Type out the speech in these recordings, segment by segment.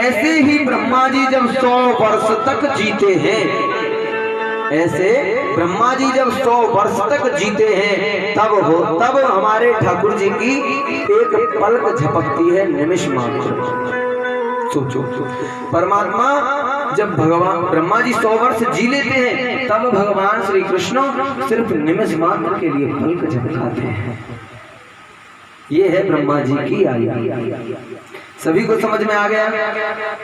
ऐसे ही ब्रह्मा जी जब 100 वर्ष तक जीते हैं, ऐसे ब्रह्मा जी जब 100 वर्ष तक जीते हैं, तब हमारे ठाकुर जी की एक पलक झपकती है, निमिष मात्र। सोचो, परमात्मा जब भगवान ब्रह्मा जी 100 वर्ष जी लेते हैं, तब भगवान श्री कृष्ण सिर्फ निमिष मात्र के लिए पलक झपकाते हैं। ये है ब्रह्मा जी की आयु। सभी को समझ में आ गया।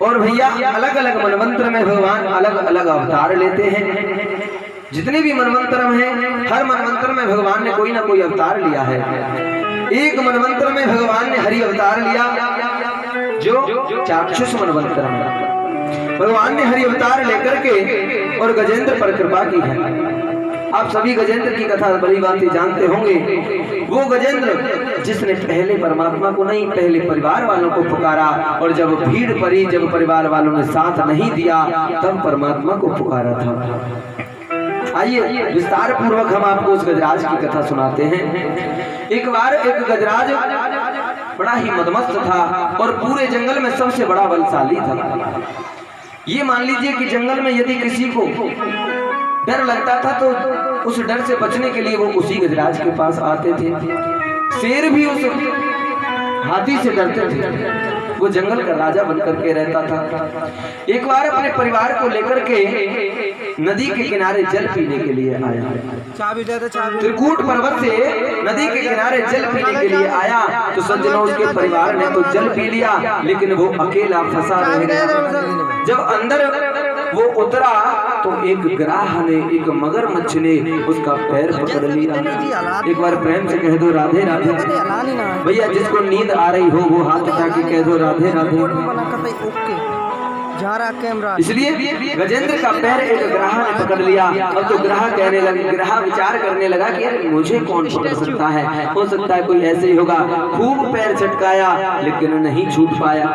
और भैया अलग अलग मनवंतर में भगवान अलग अलग अवतार लेते हैं। जितने भी मनवंतर हैं, हर मनवंतर में भगवान ने कोई ना कोई अवतार लिया है। एक मनवंतर में भगवान ने हरि अवतार लिया, जो चाक्षुष मनवंतर में भगवान ने हरि अवतार लेकर के और गजेंद्र पर कृपा की है। आप सभी गजेंद्र की कथा बड़ी बातें जानते होंगे। वो गजेंद्र जिसने पहले परमात्मा को नहीं, पहले परिवार वालों को पुकारा, और जब भीड़ पड़ी, जब परिवार वालों ने साथ नहीं दिया, तब परमात्मा को पुकारा था। आइए विस्तार पूर्वक हम आपको उस गजराज की कथा सुनाते हैं। एक बार एक गजराज बड़ा ही मदमस्त था और पूरे जंगल में सबसे बड़ा बलशाली था। ये मान लीजिए कि जंगल में यदि किसी को डर लगता था तो उस डर से बचने के लिए वो उसी गजराज के पास आते थे। शेर भी उस हाथी से डरते थे। वो जंगल का राजा बनकर के रहता था। एक बार अपने परिवार को लेकर के नदी के किनारे जल पीने के लिए आया। त्रिकूट पर्वत से नदी के किनारे जल पीने के लिए आया तो सज्जनों उसके परिवार ने तो जल पी लिया, लेकिन वो अकेला फंसा रह गया। जब अंदर वो उतरा तो एक ग्राह ने, एक मगरमच्छ ने उसका पैर पकड़ लिया। एक बार प्रेम से कह दो राधे राधे। भैया जिसको नींद आ रही हो वो हाथ उठा के कह दो राधे राधे। इसलिए गजेंद्र का पैर एक ग्राह ने पकड़ लिया। अब तो ग्राह कहने लगा, ग्राह विचार करने लगा कि अरे मुझे कौन पकड़ सकता है, हो सकता है कोई ऐसे ही होगा। खूब पैर झटकाया लेकिन नहीं छूट पाया।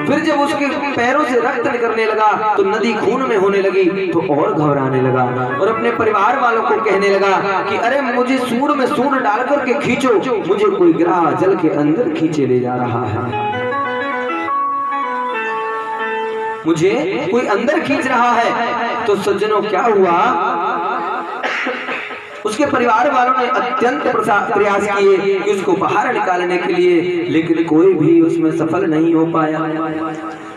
फिर जब उसके पैरों से रक्त निकलने लगा तो नदी खून में होने लगी तो और घबराने लगा और अपने परिवार वालों को कहने लगा कि अरे मुझे सूंड में सूंड डाल करके खींचो, मुझे कोई ग्राह जल के अंदर खींचे ले जा रहा है, मुझे कोई अंदर खींच रहा है। तो सज्जनों क्या हुआ, उसके परिवार वालों ने अत्यंत प्रयास किए कि उसको बाहर निकालने के लिए, लेकिन कोई भी उसमें सफल नहीं हो पाया।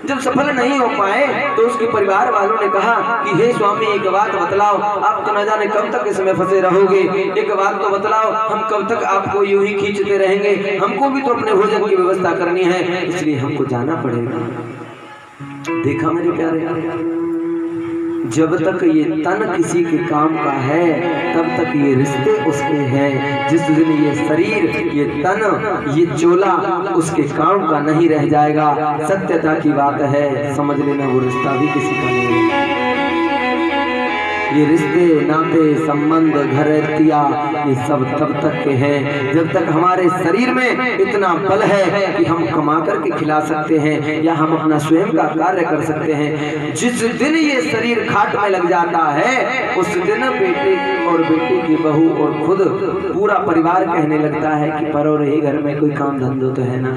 जब सफल नहीं हो पाए तो उसके परिवार वालों ने कहा कि हे स्वामी एक बात बतलाओ, आप तो न जाने कब तक इसमें फंसे रहोगे, एक बात तो बतलाओ, हम कब तक आपको यूं ही खींचते रहेंगे, हमको भी तो अपने भोजन की व्यवस्था करनी है, इसलिए हमको जाना पड़ेगा। देखा मेरे प्यारे, जब तक ये तन किसी के काम का है तब तक ये रिश्ते उसके हैं। जिस दिन ये शरीर, ये तन, ये चोला उसके काम का नहीं रह जाएगा, सत्यता की बात है, समझ लेना वो रिश्ता भी किसी का नहीं है। ये रिश्ते नाते संबंध घरतिया ये सब तब तक के हैं जब तक हमारे शरीर में इतना बल है कि हम कमा करके खिला सकते हैं या हम अपना स्वयं का कार्य कर सकते हैं। जिस दिन ये शरीर खाट में लग जाता है उस दिन बेटे और बेटी की बहू और खुद पूरा परिवार कहने लगता है कि परो रही घर में कोई काम धंधो तो है ना।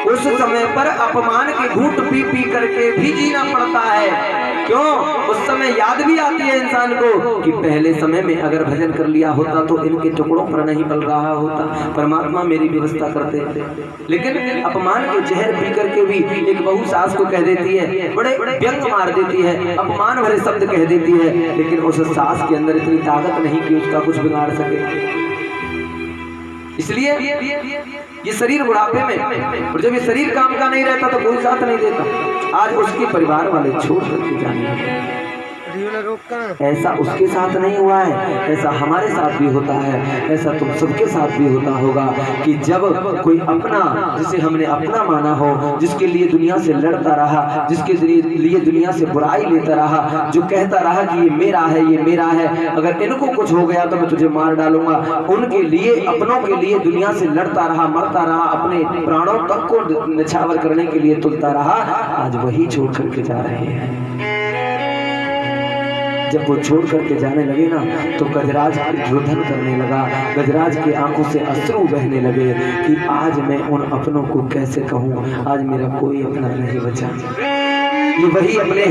उस समय पर अपमान के घूंट पी पी करके भी जीना पड़ता है। क्यों? उस समय याद भी आती है इंसान को कि पहले समय में अगर भजन कर लिया होता तो इनके टुकड़ों पर नहीं पल रहा होता, परमात्मा मेरी व्यवस्था करते। लेकिन अपमान के जहर पी करके भी एक बहू सास को कह देती है, बड़े व्यंग मार देती है, अपमान भरे शब्द कह देती है, लेकिन उस सास के अंदर इतनी ताकत नहीं कि उसका कुछ बिगाड़ सके। इसलिए ये शरीर बुढ़ापे में, और जब ये शरीर काम का नहीं रहता तो कोई साथ नहीं देता। आज उसके परिवार वाले छोड़ करके जाने लगे। ऐसा उसके साथ नहीं हुआ है, ऐसा हमारे साथ भी होता है, ऐसा तुम सबके साथ भी होता होगा कि जब कोई अपना, जिसे हमने अपना माना हो, जिसके लिए दुनिया से लड़ता रहा, जिसके लिए दुनिया से बुराई लेता रहा, जो कहता रहा कि ये मेरा है, ये मेरा है, अगर इनको कुछ हो गया तो मैं तुझे मार डालूंगा, उनके लिए, अपनों के लिए दुनिया से लड़ता रहा, मरता रहा, अपने प्राणों तक को निछावर करने के लिए तुलता रहा, आज वही छोड़ करके जा रहे हैं। जब वो छोड़ करके जाने लगे ना तो गजराज रुदन करने लगा। गजराज की आंखों से अश्रु बहने लगे कि आज मैं उन अपनों को कैसे कहूँ, आज मेरा कोई अपना नहीं बचा। ये वही अपने